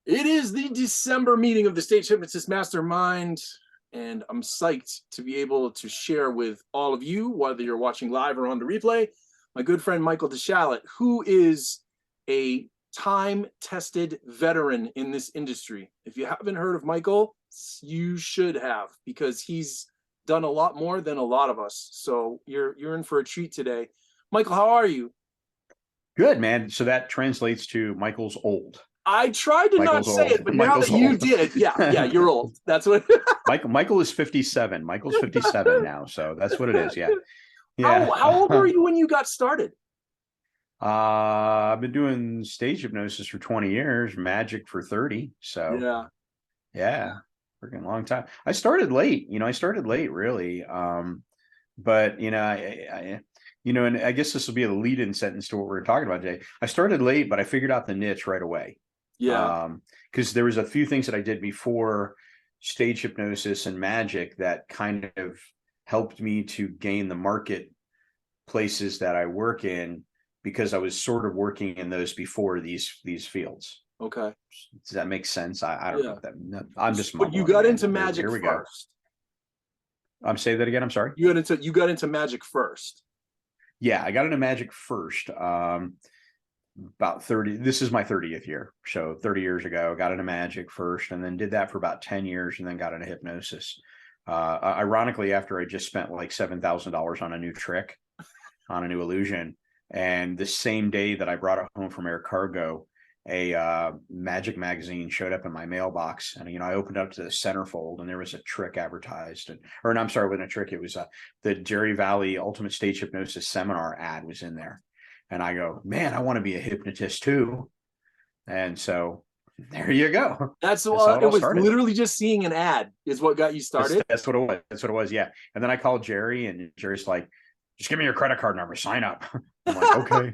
It is the December meeting of the Stage Hypnotist Mastermind, and I'm psyched to be able to share with all of you, whether you're watching live or on the replay, my good friend Michael DeSchalit, who is a time-tested veteran in this industry. If you haven't heard of Michael, you should have, because he's done a lot more than a lot of us. So you're in for a treat today. Michael, how are you? Good, man. So that translates to Michael's old. I tried to not Michael's say old. it, but now Michael's that you old. did, yeah, you're old. That's what. Michael is 57. Michael's 57 now, so that's what it is. Yeah, yeah. How old were you when you got started? I've been doing stage hypnosis for 20 years, magic for 30. So yeah, freaking long time. I started late. I started late, really. But and I guess this will be a lead-in sentence to what we're talking about today. I started late, but I figured out the niche right away. Yeah. Because there was a few things that I did before stage hypnosis and magic that kind of helped me to gain the market places that I work in, because I was sort of working in those before these fields. Okay. Does that make sense? I don't know if that. No, I'm just But mumbling. you got Again. into magic Here we first. go. Say that again. I'm sorry. You got into magic first. Yeah, I got into magic first. About 30. This is my 30th year. So 30 years ago, got into magic first, and then did that for about 10 years, and then got into hypnosis. Ironically, after I just spent like $7,000 on a new trick, on a new illusion, and the same day that I brought it home from air cargo, a magic magazine showed up in my mailbox, and I opened up to the centerfold, and there was a trick advertised, or no, I'm sorry, it wasn't a trick. It was the Jerry Valley Ultimate Stage Hypnosis Seminar ad was in there, and I go, man, I want to be a hypnotist too, and so there you go. That's what it was. Started. Literally just seeing an ad is what got you started. That's what it was. That's what it was. Yeah, and then I called Jerry, and Jerry's like, just give me your credit card number, sign up. I'm like, okay.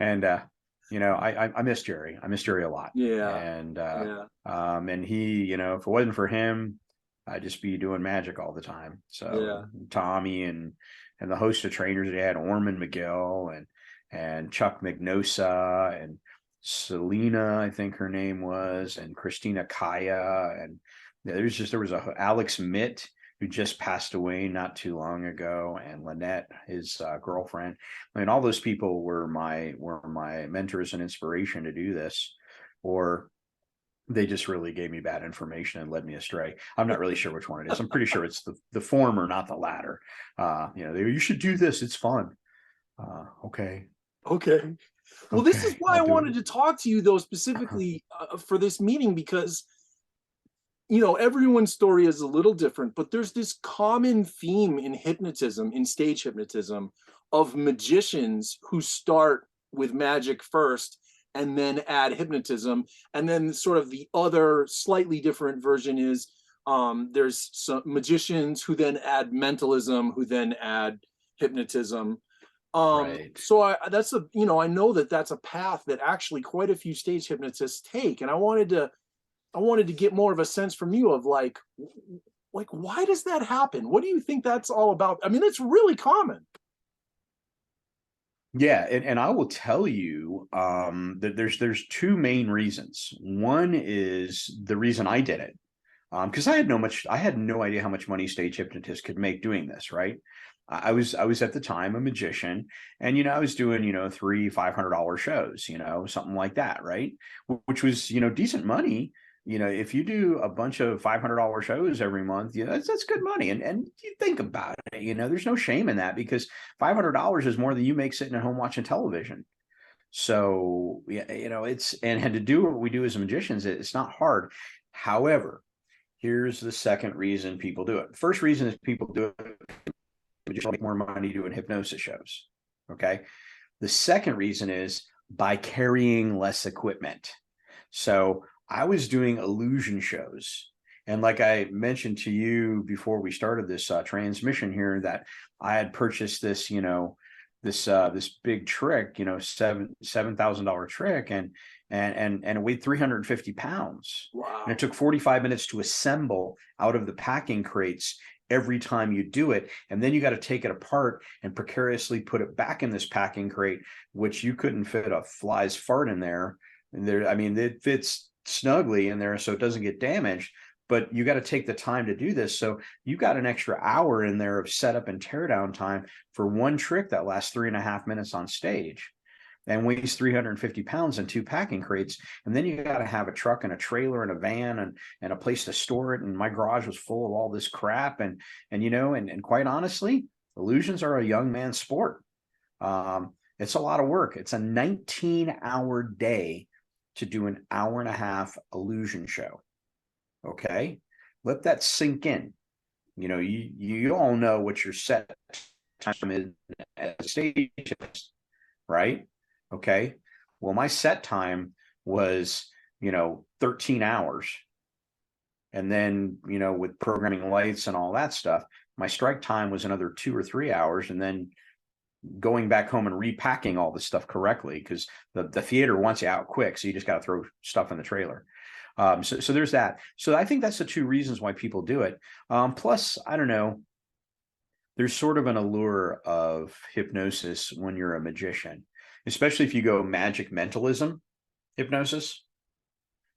I miss Jerry. I miss Jerry a lot. Yeah. And he, if it wasn't for him, I'd just be doing magic all the time. So Tommy and the host of trainers they had, Orman McGill and Chuck Magnosa and Selena, I think her name was, and Christina Kaya, and there was a Alex Mitt, who just passed away not too long ago, and Lynette, his girlfriend. I mean, all those people were my mentors and inspiration to do this, or they just really gave me bad information and led me astray. I'm not really sure which one it is. I'm pretty sure it's the former, not the latter. You should do this. It's fun. Okay. Well, this is why I wanted to talk to you, though, specifically for this meeting, because everyone's story is a little different, but there's this common theme in hypnotism, in stage hypnotism, of magicians who start with magic first and then add hypnotism. And then sort of the other slightly different version is there's some magicians who then add mentalism, who then add hypnotism. Right. So I know that that's a path that actually quite a few stage hypnotists take. And I wanted to get more of a sense from you of like why does that happen? What do you think that's all about? I mean, it's really common. Yeah, and I will tell you that there's two main reasons. One is the reason I did it, because I had no idea how much money stage hypnotists could make doing this, right? I was at the time a magician, and I was doing $300-$500 shows, something like that, right? Which was decent money. If you do a bunch of $500 shows every month, that's good money. And you think about it, there's no shame in that, because $500 is more than you make sitting at home watching television. So, and to do what we do as magicians, it's not hard. However, here's the second reason people do it. The first reason is people do it to make more money doing hypnosis shows. Okay. The second reason is by carrying less equipment. So I was doing illusion shows. And like I mentioned to you before we started this transmission here, that I had purchased this, this big trick, $7,000 trick, and it weighed 350 pounds. Wow. And it took 45 minutes to assemble out of the packing crates every time you do it. And then you got to take it apart and precariously put it back in this packing crate, which you couldn't fit a fly's fart in there And there, I mean, it fits snugly in there so it doesn't get damaged, but you got to take the time to do this. So you got an extra hour in there of setup and teardown time for one trick that lasts 3.5 minutes on stage and weighs 350 pounds in 2 packing crates. And then you got to have a truck and a trailer and a van and a place to store it. And my garage was full of all this crap. And you know, and quite honestly, illusions are a young man's sport. It's a lot of work. It's a 19-hour day to do an 1.5 hour illusion show. Okay, let that sink in. You know, you all know what your set time is as a stage, right? Okay, well, my set time was, you know, 13 hours. And then, you know, with programming lights and all that stuff, my strike time was another 2 or 3 hours. And then going back home and repacking all this stuff correctly, because the theater wants you out quick. So you just got to throw stuff in the trailer. So there's that. So I think that's the 2 reasons why people do it. Plus, I don't know, there's sort of an allure of hypnosis when you're a magician, especially if you go magic mentalism hypnosis.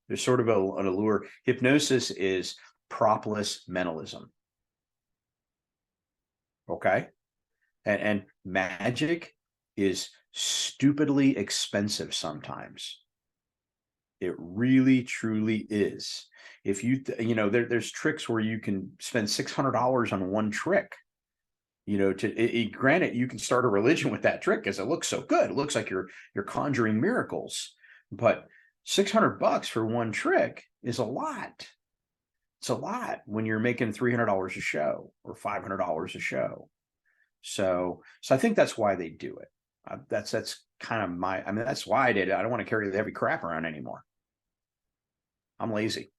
There's sort of an allure. Hypnosis is propless mentalism. Okay. And magic is stupidly expensive sometimes. It really, truly is. If you know, there's tricks where you can spend $600 on one trick. You know, granted, you can start a religion with that trick because it looks so good. It looks like you're conjuring miracles, but $600 for one trick is a lot. It's a lot when you're making $300 a show or $500 a show. So I think that's why they do it. That's kind of I mean, that's why I did it. I don't want to carry the heavy crap around anymore. I'm lazy.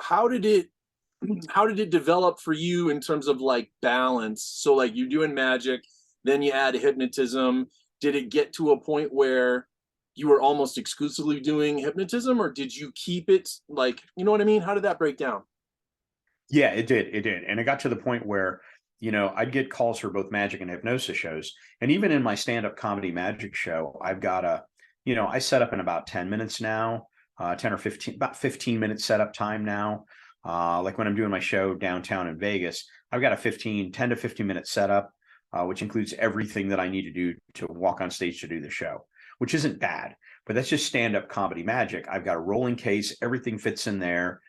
How did it develop for you in terms of like balance? So like you're doing magic, then you add hypnotism. Did it get to a point where you were almost exclusively doing hypnotism, or did you keep it like, you know what I mean? How did that break down? Yeah, it did. It did. And it got to the point where, you know, I'd get calls for both magic and hypnosis shows. And even in my stand-up comedy magic show, I've got you know, I set up in about 10 minutes now, 10 or 15, about 15 minute setup time now. Like when I'm doing my show downtown in Vegas, I've got a 10 to 15 minute setup, which includes everything that I need to do to walk on stage to do the show, which isn't bad, but that's just stand-up comedy magic. I've got a rolling case, everything fits in there.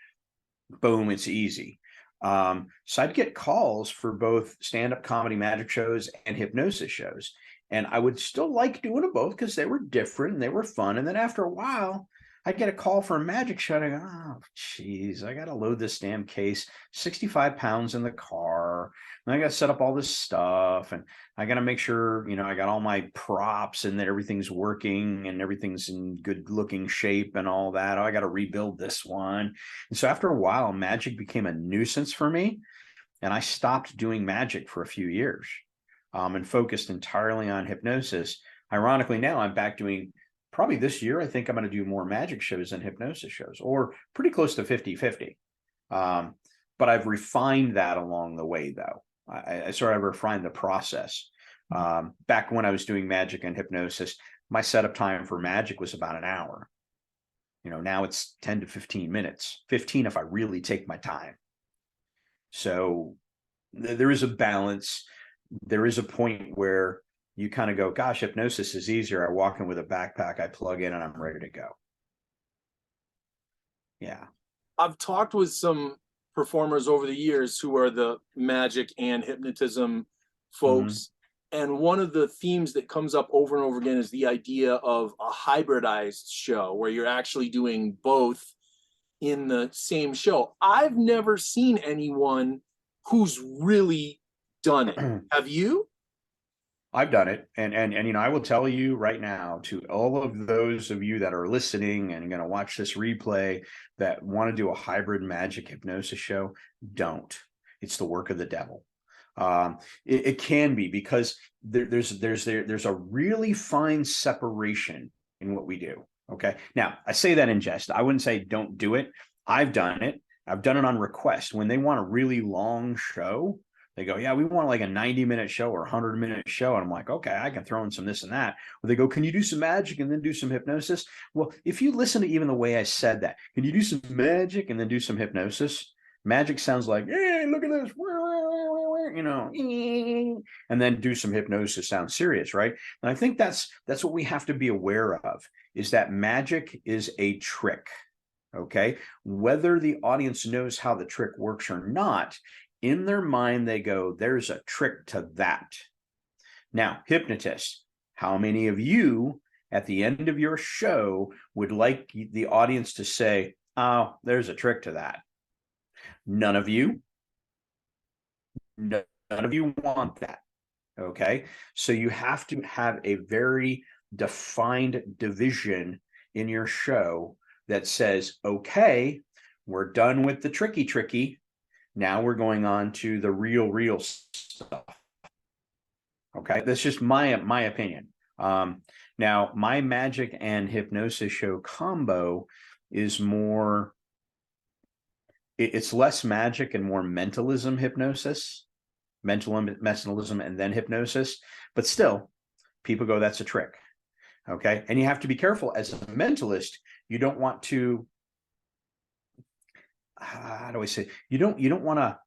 Boom, it's easy. So I'd get calls for both stand-up comedy magic shows and hypnosis shows. And I would still like doing them both because they were different and they were fun. And then after a while, I'd get a call for a magic show and I go, oh, geez, I got to load this damn case, 65 pounds in the car. And I got to set up all this stuff. And I got to make sure, you know, I got all my props and that everything's working and everything's in good looking shape and all that. Oh, I got to rebuild this one. And so after a while, magic became a nuisance for me. And I stopped doing magic for a few years and focused entirely on hypnosis. Ironically, now I'm back doing, probably this year, I think I'm going to do more magic shows than hypnosis shows, or pretty close to 50-50. But I've refined that along the way, though. I sort of refined the process. Back when I was doing magic and hypnosis, my setup time for magic was about an hour. You know, now it's 10 to 15 minutes, 15 if I really take my time. So there is a balance. There is a point where you kind of go, gosh, hypnosis is easier. I walk in with a backpack, I plug in and I'm ready to go. Yeah. I've talked with some performers over the years who are the magic and hypnotism folks. And one of the themes that comes up over and over again is the idea of a hybridized show where you're actually doing both in the same show. I've never seen anyone who's really done it. Have you? I've done it. And you know, I will tell you right now, to all of those of you that are listening and going to watch this replay that want to do a hybrid magic hypnosis show, don't. It's the work of the devil. It can be, because there's a really fine separation in what we do. Okay. Now, I say that in jest. I wouldn't say don't do it. I've done it. I've done it on request when they want a really long show. They go, yeah, we want like a 90-minute show or 100-minute show. And I'm like, okay, I can throw in some this and that. Or they go, can you do some magic and then do some hypnosis? Well, if you listen to even the way I said that, can you do some magic and then do some hypnosis? Magic sounds like, hey, look at this, you know, and then do some hypnosis sounds serious, right? And I think that's what we have to be aware of, is that magic is a trick. Okay, whether the audience knows how the trick works or not, in their mind they go, there's a trick to that. Now, hypnotists, how many of you at the end of your show would like the audience to say, oh, there's a trick to that? None of you. None of you want that. Okay, so you have to have a very defined division in your show that says, okay, we're done with the tricky. Now we're going on to the real stuff. Okay, that's just my opinion. Now, my magic and hypnosis show combo is more, it's less magic and more mentalism hypnosis, mentalism and then hypnosis. But still, people go, that's a trick. Okay, and you have to be careful as a mentalist. You don't want to, how do I say, you don't want to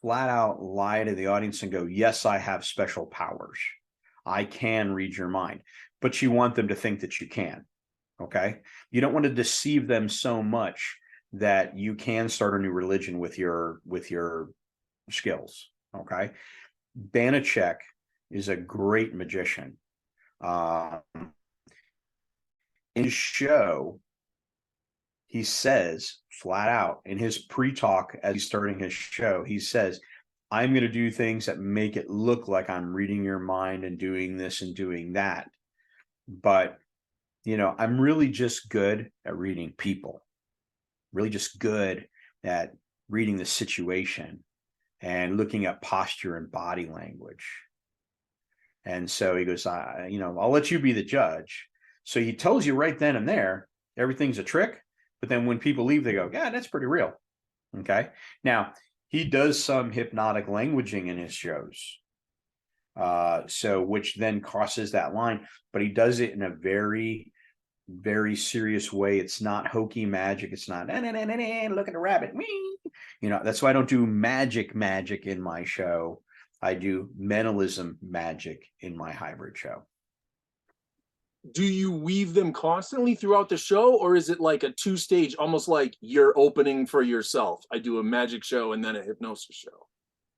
flat out lie to the audience and go, yes, I have special powers, I can read your mind, but you want them to think that you can. Okay, you don't want to deceive them so much that you can start a new religion with your skills. Okay, Banachek is a great magician. In his show, he says flat out in his pre-talk as he's starting his show, he says, I'm going to do things that make it look like I'm reading your mind and doing this and doing that. But, you know, I'm really just good at reading people, really just good at reading the situation and looking at posture and body language. And so he goes, you know, I'll let you be the judge. So he tells you right then and there, everything's a trick. But then when people leave, they go, yeah, that's pretty real. Okay. Now, he does some hypnotic languaging in his shows. So which then crosses that line, but he does it in a very, very serious way. It's not hokey magic. It's not, look at the rabbit. You know, that's why I don't do magic in my show. I do mentalism magic in my hybrid show. Do you weave them constantly throughout the show, or is it like a two-stage, almost like you're opening for yourself? I do a magic show and then a hypnosis show.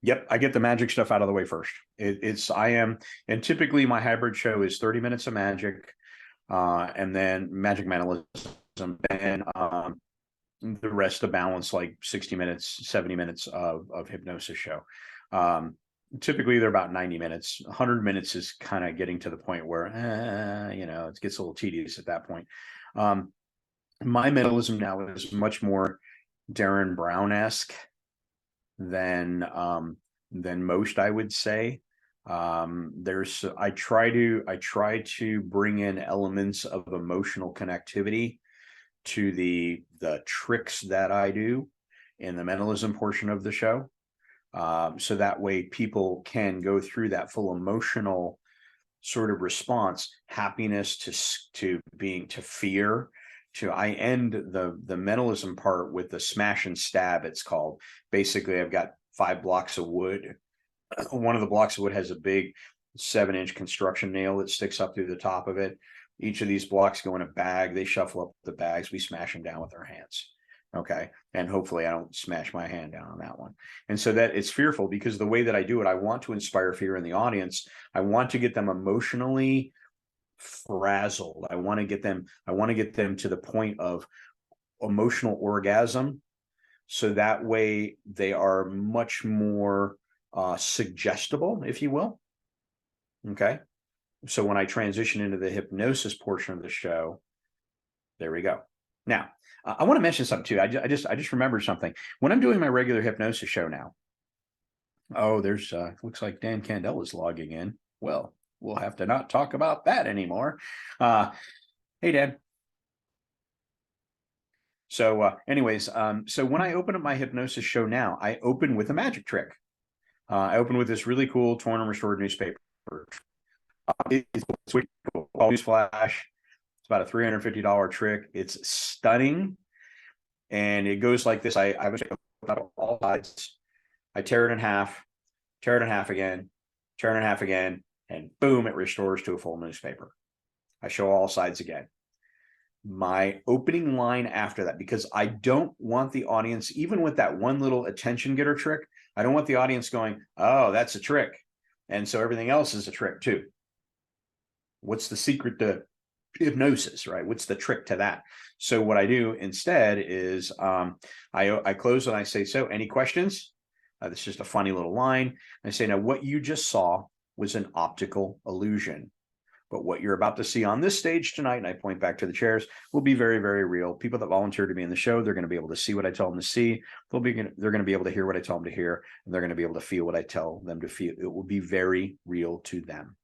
Yep, I get the magic stuff out of the way first. And typically my hybrid show is 30 minutes of magic, and then magic mentalism, and the rest of balance, like 60 minutes, 70 minutes of hypnosis show. Typically they're about 90 minutes. 100 minutes is kind of getting to the point where, you know, it gets a little tedious at that point. My mentalism now is much more Darren Brown-esque than most, I would say. I try to bring in elements of emotional connectivity to the tricks that I do in the mentalism portion of the show. So that way people can go through that full emotional sort of response, happiness to fear. I end the mentalism part with the smash and stab, it's called. Basically, I've got 5 blocks of wood. One of the blocks of wood has a big 7-inch construction nail that sticks up through the top of it. Each of these blocks go in a bag. They shuffle up the bags. We smash them down with our hands. Okay. And hopefully I don't smash my hand down on that one. And so that it's fearful, because the way that I do it, I want to inspire fear in the audience. I want to get them emotionally frazzled. I want to get them to the point of emotional orgasm. So that way they are much more suggestible, if you will. Okay. So when I transition into the hypnosis portion of the show, there we go. Now, I want to mention something too. I just remembered something. When I'm doing my regular hypnosis show now, there's looks like Dan Candela is logging in. Well, we'll have to not talk about that anymore. Hey, Dan. So anyways, so when I open up my hypnosis show now, I open with a magic trick. I opened with this really cool torn and restored newspaper. It's newsflash. It's about a $350 trick. It's stunning, and it goes like this. I was all sides. I tear it in half again, tear it in half again, and boom, it restores to a full newspaper. I show all sides again. My opening line after that, because I don't want the audience, even with that one little attention getter trick, I don't want the audience going, oh, that's a trick, and so everything else is a trick too. What's the secret to hypnosis, right? What's the trick to that? So what I do instead is I close and I say, so any questions? This is just a funny little line. I say, now what you just saw was an optical illusion, but what you're about to see on this stage tonight, and I point back to the chairs, will be very, very real. People that volunteer to be in the show, they're going to be able to see what I tell them to see. They're going to be able to hear what I tell them to hear, and they're going to be able to feel what I tell them to feel. It will be very real to them.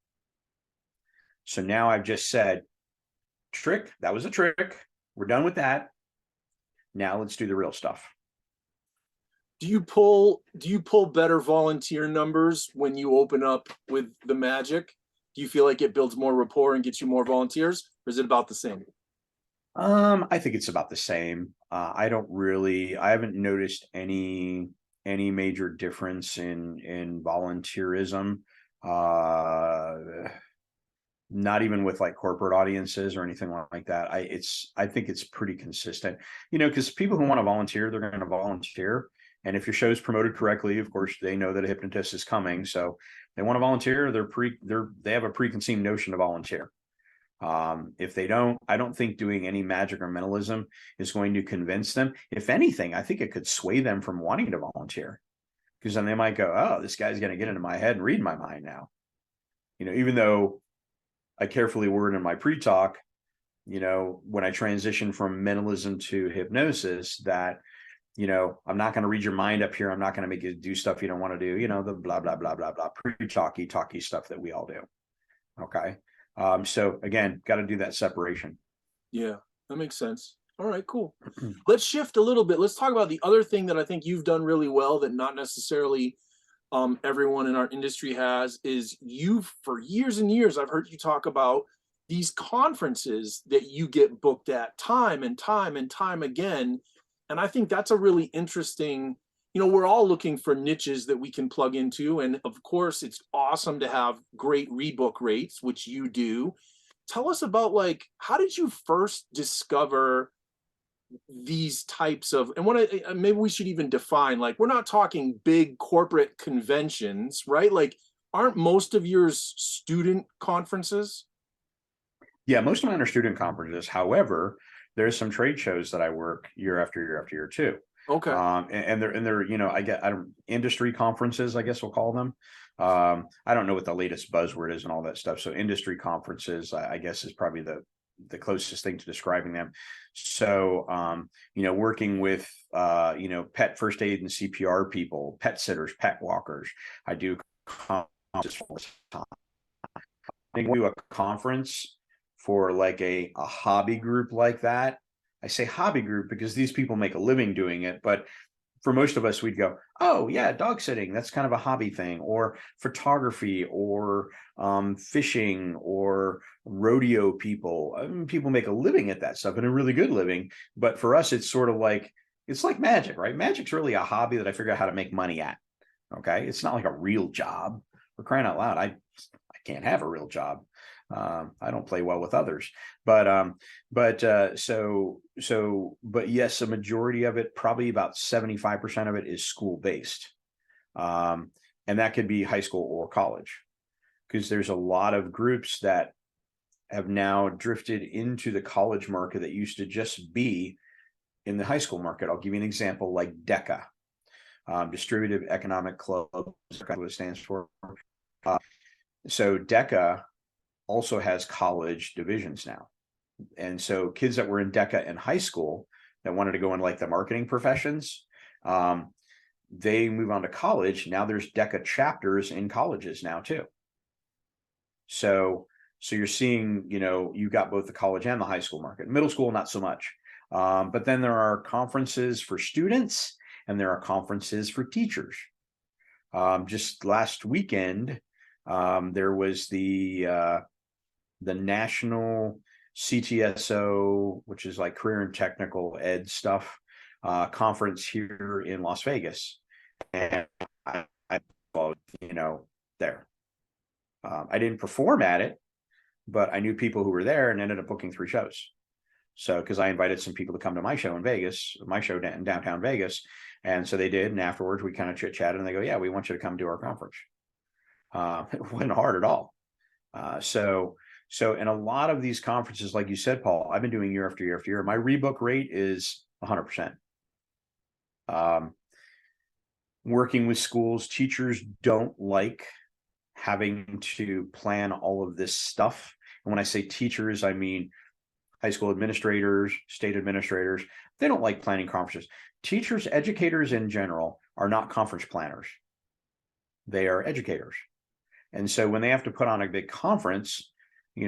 So now I've just said, trick, that was a trick. We're done with that. Now let's do the real stuff. Do you pull better volunteer numbers when you open up with the magic? Do you feel like it builds more rapport and gets you more volunteers, or is it about the same? I think it's about the same. I haven't noticed any major difference in volunteerism. Not even with like corporate audiences or anything like that. I think it's pretty consistent, because people who want to volunteer, they're going to volunteer. And if your show's promoted correctly, of course, they know that a hypnotist is coming. So they want to volunteer. They have a preconceived notion to volunteer. If they don't, I don't think doing any magic or mentalism is going to convince them. If anything, I think it could sway them from wanting to volunteer, because then they might go, oh, this guy's going to get into my head and read my mind now. Even though I carefully word in my pre-talk, when I transition from mentalism to hypnosis, that, I'm not going to read your mind up here. I'm not going to make you do stuff you don't want to do, the blah, blah, blah, blah, blah, talky stuff that we all do. Okay. So again, got to do that separation. Yeah, that makes sense. All right, cool. Let's shift a little bit. Let's talk about the other thing that I think you've done really well that not necessarily everyone in our industry has, is for years and years, I've heard you talk about these conferences that you get booked at time and time and time again. And I think that's a really interesting, we're all looking for niches that we can plug into. And of course, it's awesome to have great rebook rates, which you do. Tell us about, how did you first discover these types of, and maybe we should even define, we're not talking big corporate conventions, right? Aren't most of yours student conferences? Yeah, most of mine are student conferences. However, there's some trade shows that I work year after year after year too. Okay. And they're industry conferences, I guess we'll call them. I don't know what the latest buzzword is and all that stuff. So industry conferences, I guess, is probably the closest thing to describing them. So, working with, pet first aid and CPR people, pet sitters, pet walkers. I do conferences all the time. I think we do a conference for like a hobby group like that. I say hobby group because these people make a living doing it, but for most of us, we'd go, oh yeah, dog sitting, that's kind of a hobby thing, or photography, or fishing, or rodeo people. People make a living at that stuff, and a really good living. But for us, it's sort of like, it's like magic, right? Magic's really a hobby that I figure out how to make money at. Okay, it's not like a real job. For crying out loud, I can't have a real job. I don't play well with others, but yes, a majority of it, probably about 75% of it, is school based. And that could be high school or college, because there's a lot of groups that have now drifted into the college market that used to just be in the high school market. I'll give you an example, like DECA, Distributive Economic Club, what it stands for. So DECA also has college divisions now. And so kids that were in DECA in high school that wanted to go in like the marketing professions, they move on to college. Now there's DECA chapters in colleges now too. So you're seeing, you got both the college and the high school market. Middle school, not so much. But then there are conferences for students and there are conferences for teachers. Just last weekend, there was the national CTSO, which is like career and technical ed stuff, conference here in Las Vegas. And I there. I didn't perform at it, but I knew people who were there and ended up booking 3 shows. So, because I invited some people to come to my show in Vegas, my show in downtown Vegas. And so they did. And afterwards, we kind of chit chatted and they go, yeah, we want you to come to our conference. It wasn't hard at all. So in a lot of these conferences, like you said, Paul, I've been doing year after year after year. My rebook rate is 100%. Working with schools, teachers don't like having to plan all of this stuff. And when I say teachers, I mean high school administrators, state administrators. They don't like planning conferences. Teachers, educators in general, are not conference planners. They are educators. And so when they have to put on a big conference,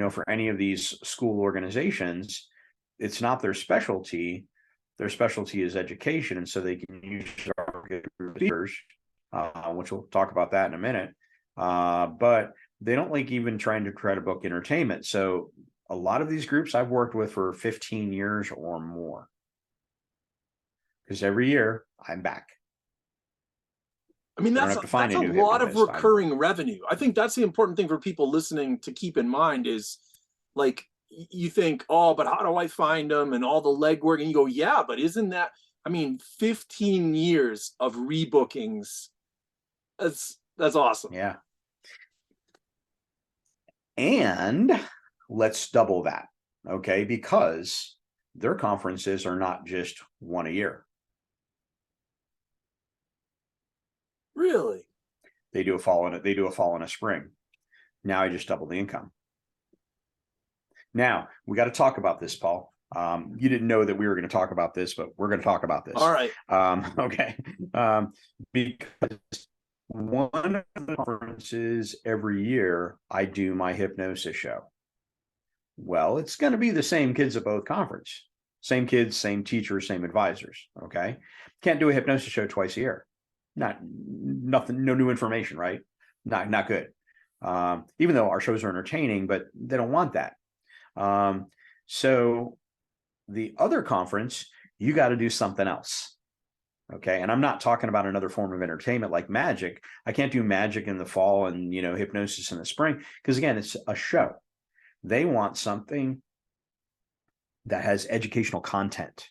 for any of these school organizations, it's not their specialty. Their specialty is education. And so they can use our speakers, which we'll talk about that in a minute. But they don't like even trying to book entertainment. So a lot of these groups I've worked with for 15 years or more. Because every year I'm back. I mean, that's a lot of recurring revenue. I think that's the important thing for people listening to keep in mind is, like, you think, oh, but how do I find them and all the legwork? And you go, yeah, but isn't that, 15 years of rebookings. That's awesome. Yeah. And let's double that, okay? Because their conferences are not just one a year. Really? They do a fall and a spring. Now I just doubled the income. Now we got to talk about this, Paul. You didn't know that we were going to talk about this, but we're going to talk about this. All right. Okay. Because one of the conferences every year, I do my hypnosis show. Well, it's going to be the same kids at both conferences. Same kids, same teachers, same advisors. Okay. Can't do a hypnosis show twice a year. Nothing, no new information, right? Not good. Even though our shows are entertaining, but they don't want that. So the other conference, you got to do something else. Okay. And I'm not talking about another form of entertainment like magic. I can't do magic in the fall and, hypnosis in the spring, because again, it's a show. They want something that has educational content,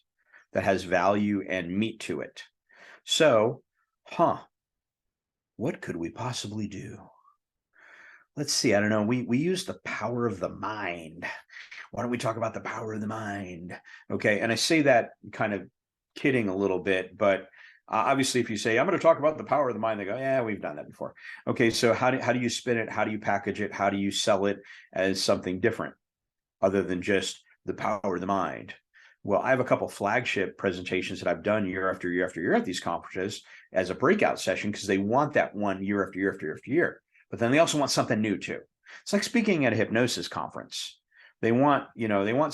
that has value and meat to it. So, what could we possibly do? Let's see. I don't know. We use the power of the mind. Why don't we talk about the power of the mind? Okay. And I say that kind of kidding a little bit, but obviously if you say, I'm going to talk about the power of the mind, they go, yeah, we've done that before. Okay. So how do you spin it? How do you package it? How do you sell it as something different other than just the power of the mind? Well, I have a couple flagship presentations that I've done year after year after year at these conferences as a breakout session, because they want that one year after year after year after year. But then they also want something new too. It's like speaking at a hypnosis conference. They want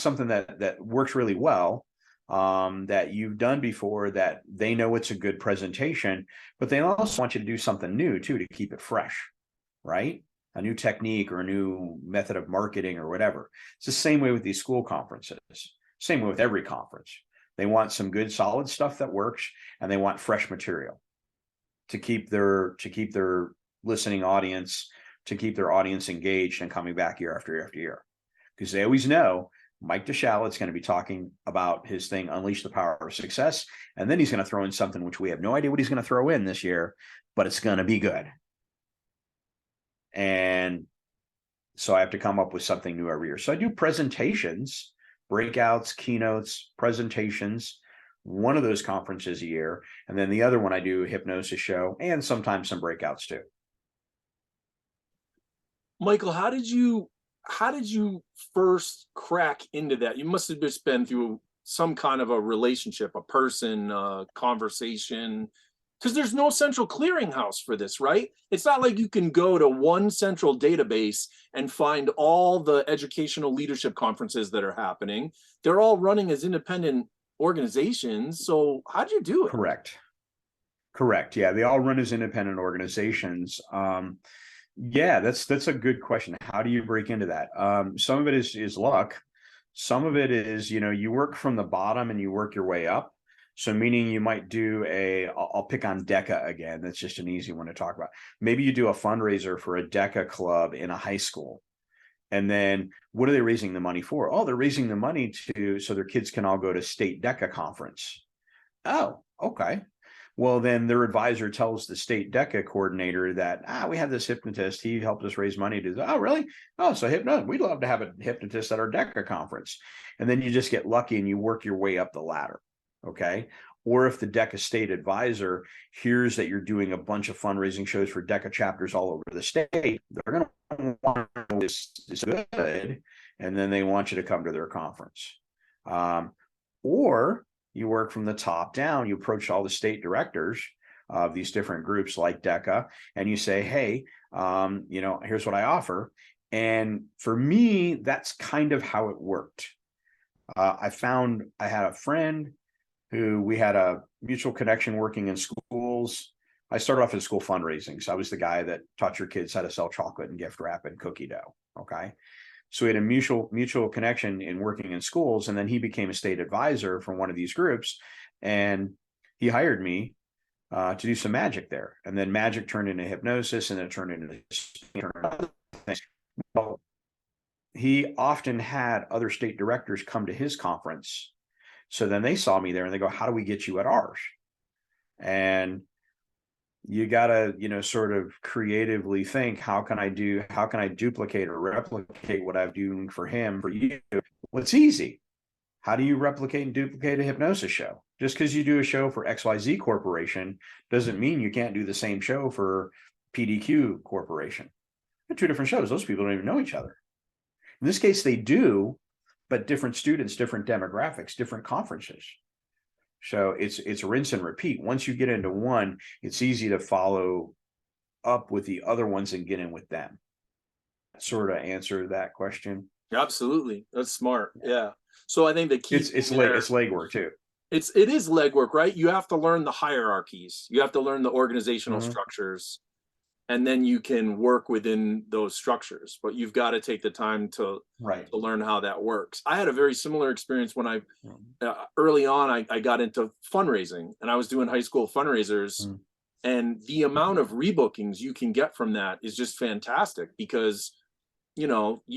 something that works really well, that you've done before, that they know it's a good presentation, but they also want you to do something new too, to keep it fresh, right? A new technique or a new method of marketing or whatever. It's the same way with these school conferences. Same way with every conference. They want some good, solid stuff that works, and they want fresh material to keep their listening audience, to keep their audience engaged and coming back year after year after year. Because they always know Mike DeSchalit is going to be talking about his thing, Unleash the Power of Success. And then he's going to throw in something which we have no idea what he's going to throw in this year, but it's going to be good. And so I have to come up with something new every year. So I do presentations, breakouts, keynotes, presentations, one of those conferences a year. And then the other one, I do a hypnosis show and sometimes some breakouts too. Michael, how did you first crack into that? You must have just been through some kind of a relationship, a person, conversation, because there's no central clearinghouse for this, right? It's not like you can go to one central database and find all the educational leadership conferences that are happening. They're all running as independent organizations. So how'd you do it? Correct. Correct. Yeah, they all run as independent organizations. Yeah, that's a good question. How do you break into that? Some of it is luck. Some of it is, you work from the bottom and you work your way up. So meaning you might do I'll pick on DECA again. That's just an easy one to talk about. Maybe you do a fundraiser for a DECA club in a high school. And then what are they raising the money for? Oh, they're raising the money so their kids can all go to state DECA conference. Oh, okay. Well, then their advisor tells the state DECA coordinator that, we have this hypnotist. He helped us raise money to, oh, really? Oh, so we'd love to have a hypnotist at our DECA conference. And then you just get lucky and you work your way up the ladder. Okay. Or if the DECA state advisor hears that you're doing a bunch of fundraising shows for DECA chapters all over the state, they're going to want to know this is good. And then they want you to come to their conference. Or you work from the top down. You approach all the state directors of these different groups like DECA, and you say, hey, here's what I offer. And for me, that's kind of how it worked. I had a friend who we had a mutual connection working in schools. I started off in school fundraising. So I was the guy that taught your kids how to sell chocolate and gift wrap and cookie dough. Okay. So we had a mutual connection in working in schools. And then he became a state advisor for one of these groups. And he hired me to do some magic there. And then magic turned into hypnosis, and then it turned into things. Well, he often had other state directors come to his conference. So then they saw me there and they go, how do we get you at ours? And you got to, sort of creatively think, how can I duplicate or replicate what I'm doing for him, for you? Well, it's easy. How do you replicate and duplicate a hypnosis show? Just because you do a show for XYZ Corporation doesn't mean you can't do the same show for PDQ Corporation. They're two different shows. Those people don't even know each other. In this case, they do, but different students, different demographics, different conferences. So it's rinse and repeat. Once you get into one, it's easy to follow up with the other ones and get in with them. Sort of answer that question. Absolutely. That's smart. Yeah. So I think the key it's legwork too. It is legwork, right? You have to learn the hierarchies. You have to learn the organizational structures, and then you can work within those structures. But you've got to take the time to learn how that works. I had a very similar experience when early on, I got into fundraising, and I was doing high school fundraisers, and the amount of rebookings you can get from that is just fantastic, because, you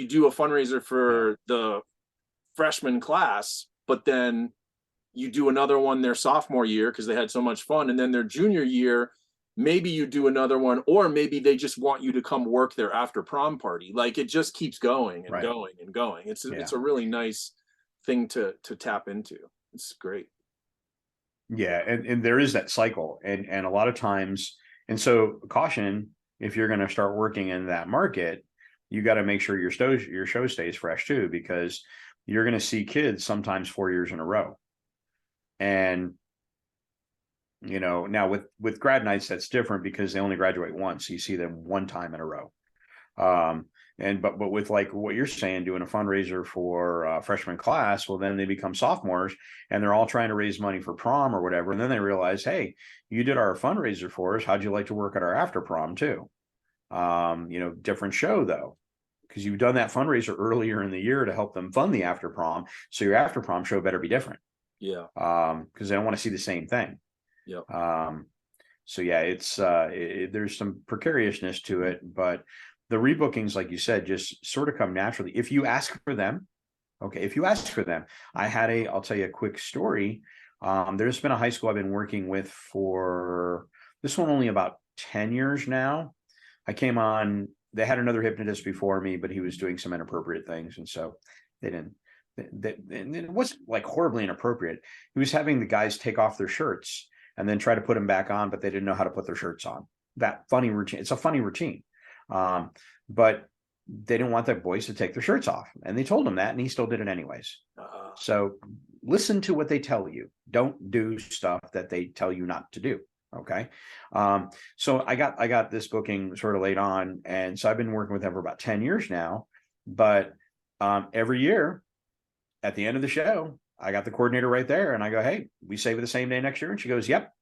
do a fundraiser for the freshman class, but then you do another one their sophomore year because they had so much fun. And then their junior year, maybe you do another one, or maybe they just want you to come work their after prom party. Like, it just keeps going and going and going. It's a really nice thing to tap into. It's great. Yeah. And there is that cycle, and a lot of times, and so caution, if you're going to start working in that market, you got to make sure your show stays fresh too, because you're going to see kids sometimes 4 years in a row. And now with grad nights, that's different because they only graduate once. You see them one time in a row. But with like what you're saying, doing a fundraiser for a freshman class, well, then they become sophomores and they're all trying to raise money for prom or whatever. And then they realize, hey, you did our fundraiser for us. How'd you like to work at our after prom too? Different show though, because you've done that fundraiser earlier in the year to help them fund the after prom. So your after prom show better be different. Yeah. Because they don't want to see the same thing. Yeah. So yeah, it's there's some precariousness to it, but the rebookings, like you said, just sort of come naturally if you ask for them. Okay, if you ask for them. I'll tell you a quick story. There's been a high school I've been working with for this one only about 10 years now. I came on, they had another hypnotist before me, but he was doing some inappropriate things, and so they didn't. And it wasn't like horribly inappropriate. He was having the guys take off their shirts and then try to put them back on, but they didn't know how to put their shirts on. That funny routine. It's a funny routine. But they didn't want their boys to take their shirts off. And they told him that, and he still did it anyways. So listen to what they tell you. Don't do stuff that they tell you not to do. Okay. So I got this booking sort of late on. And so I've been working with them for about 10 years now. But every year at the end of the show, I got the coordinator right there, and I go, hey, we save it the same day next year. And she goes, yep.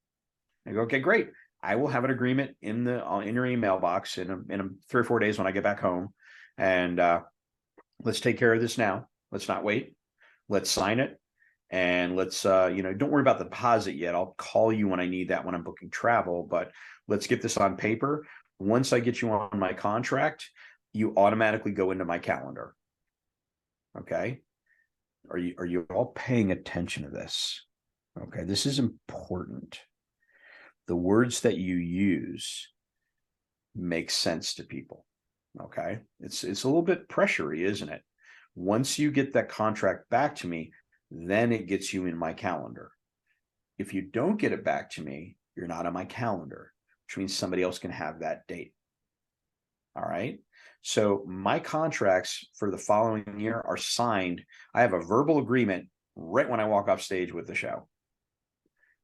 I go, okay, great. I will have an agreement in your email box in 3 or 4 days when I get back home. And let's take care of this now. Let's not wait. Let's sign it. And let's, don't worry about the deposit yet. I'll call you when I need that when I'm booking travel, but let's get this on paper. Once I get you on my contract, you automatically go into my calendar. Okay. Are you all paying attention to this? Okay. This is important. The words that you use make sense to people. Okay. It's a little bit pressury, isn't it? Once you get that contract back to me, then it gets you in my calendar. If you don't get it back to me, you're not on my calendar, which means somebody else can have that date. All right. So my contracts for the following year are signed. I have a verbal agreement right when I walk off stage with the show.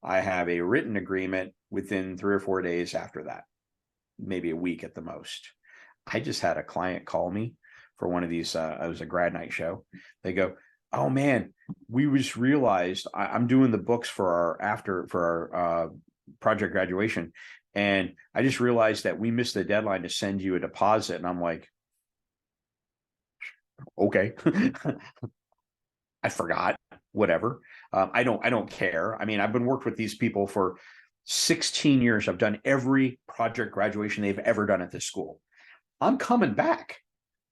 I have a written agreement within 3 or 4 days after that, maybe a week at the most. I just had a client call me for one of these. It was a grad night show. They go, "Oh man, we just realized I'm doing the books for our project graduation, and I just realized that we missed the deadline to send you a deposit." And I'm like, "Okay, I forgot. Whatever. I don't care. I mean, I've been worked with these people for 16 years. I've done every project graduation they've ever done at this school. I'm coming back."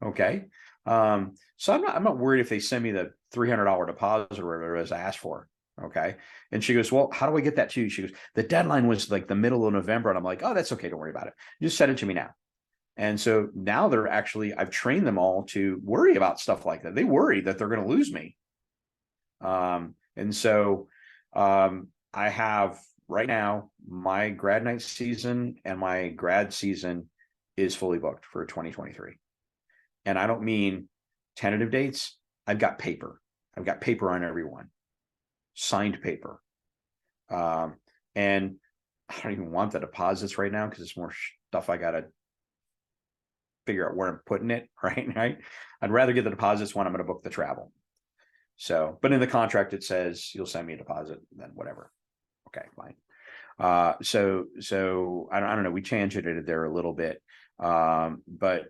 Okay. So I'm not worried if they send me the $300 deposit or whatever it is I asked for. Okay. And she goes, "Well, how do I get that to you?" She goes, "The deadline was like the middle of November." And I'm like, "Oh, that's okay. Don't worry about it. Just send it to me now." And so now I've trained them all to worry about stuff like that. They worry that they're going to lose me. And so I have right now, my grad night season and my grad season is fully booked for 2023. And I don't mean tentative dates. I've got paper. I've got paper on everyone, signed paper. And I don't even want the deposits right now because it's more stuff I got to figure out where I'm putting it. Right. I'd rather get the deposits when I'm going to book the travel. So, but in the contract, it says you'll send me a deposit, then whatever. Okay, fine. So I don't know. We tangented there a little bit. But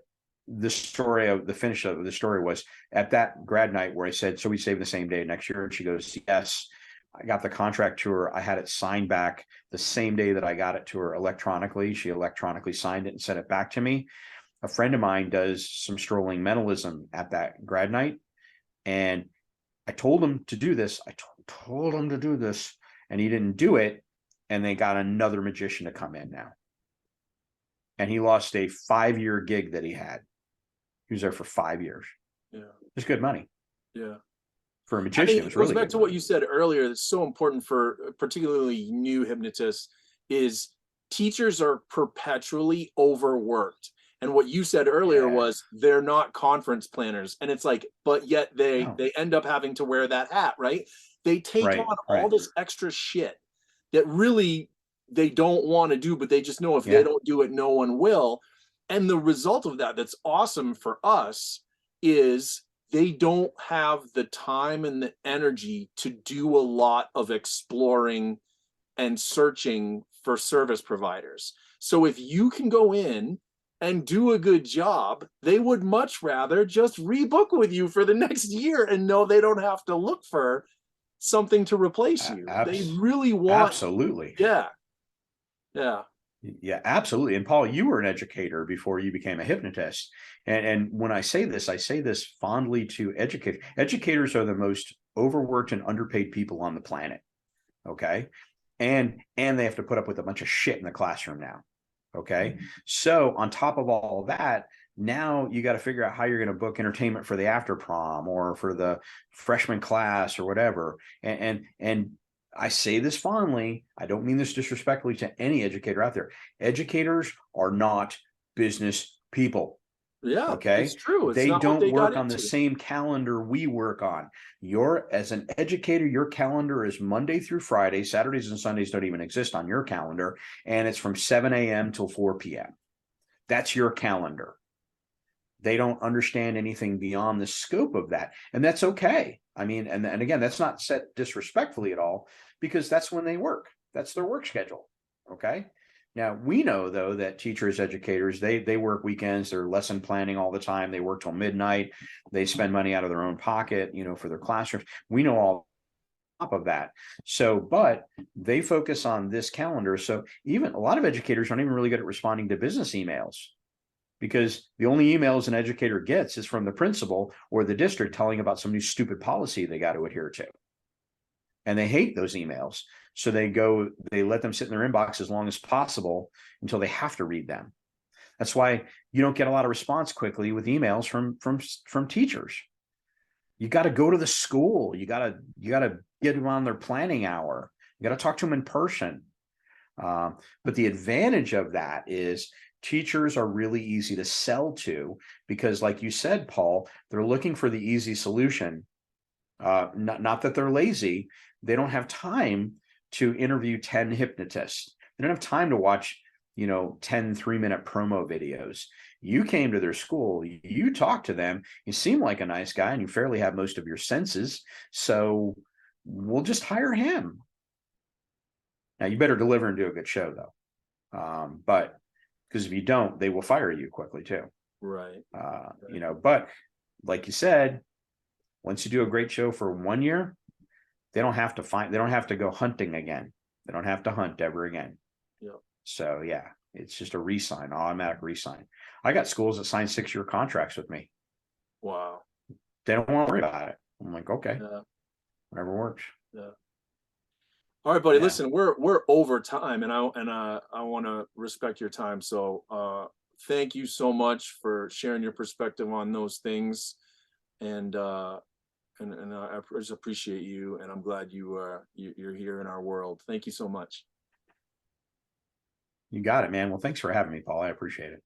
the finish of the story was at that grad night where I said, "So we save the same day next year?" And she goes, "Yes." I got the contract to her. I had it signed back the same day that I got it to her electronically. She electronically signed it and sent it back to me. A friend of mine does some strolling mentalism at that grad night. And I told him to do this. Told him to do this, and he didn't do it. And they got another magician to come in now. And he lost a 5-year gig that he had. He was there for 5 years. Yeah. It's good money. Yeah. For a magician, it was really goes back good to money. what you said earlier. That's so important for particularly new hypnotists is teachers are perpetually overworked. And what you said earlier was they're not conference planners. And it's like, but yet they end up having to wear that hat, right? They take on all this extra shit that really they don't want to do, but they just know if they don't do it, no one will. And the result of that, that's awesome for us, is they don't have the time and the energy to do a lot of exploring and searching for service providers. So if you can go in and do a good job, they would much rather just rebook with you for the next year and know they don't have to look for something to replace you. They really want. Absolutely. Yeah. Yeah, absolutely. And Paul, you were an educator before you became a hypnotist. And when I say this fondly to educators. Educators are the most overworked and underpaid people on the planet. Okay. And they have to put up with a bunch of shit in the classroom now. Okay. Mm-hmm. So on top of all of that, now you got to figure out how you're going to book entertainment for the after prom or for the freshman class or whatever. And I say this fondly. I don't mean this disrespectfully to any educator out there. Educators are not business people. Yeah, okay. It's true. They don't work on the same calendar we work on. As an educator, your calendar is Monday through Friday. Saturdays and Sundays don't even exist on your calendar. And it's from 7 a.m. till 4 p.m. That's your calendar. They don't understand anything beyond the scope of that. And that's okay. I mean, and again, that's not said disrespectfully at all, because that's when they work. That's their work schedule. Okay. Now we know though that teachers, educators, they work weekends, they're lesson planning all the time. They work till midnight. They spend money out of their own pocket, for their classrooms. We know all top of that. So, but they focus on this calendar. So even a lot of educators aren't even really good at responding to business emails, because the only emails an educator gets is from the principal or the district telling about some new stupid policy they got to adhere to. And they hate those emails. So they let them sit in their inbox as long as possible until they have to read them. That's why you don't get a lot of response quickly with emails from teachers. You got to go to the school. You got to get them on their planning hour. You got to talk to them in person. But the advantage of that is teachers are really easy to sell to, because like you said, Paul, they're looking for the easy solution. Not that they're lazy. They don't have time to interview 10 hypnotists. They don't have time to watch, 10 3-minute promo videos. You came to their school, you talked to them, you seem like a nice guy, and you fairly have most of your senses. So we'll just hire him. Now you better deliver and do a good show though. But because if you don't, they will fire you quickly too. Right. But like you said, once you do a great show for 1 year, they don't have to go hunting again. They don't have to hunt ever again. Yep. So yeah, it's just a re-sign, automatic re-sign. I got schools that sign 6-year contracts with me. Wow. They don't want to worry about it. I'm like, okay, Yeah. whatever works. Yeah. All right, buddy. Yeah. Listen, we're over time, and I want to respect your time. So thank you so much for sharing your perspective on those things, and I just appreciate you, and I'm glad you're here in our world. Thank you so much. You got it, man. Well, thanks for having me, Paul. I appreciate it.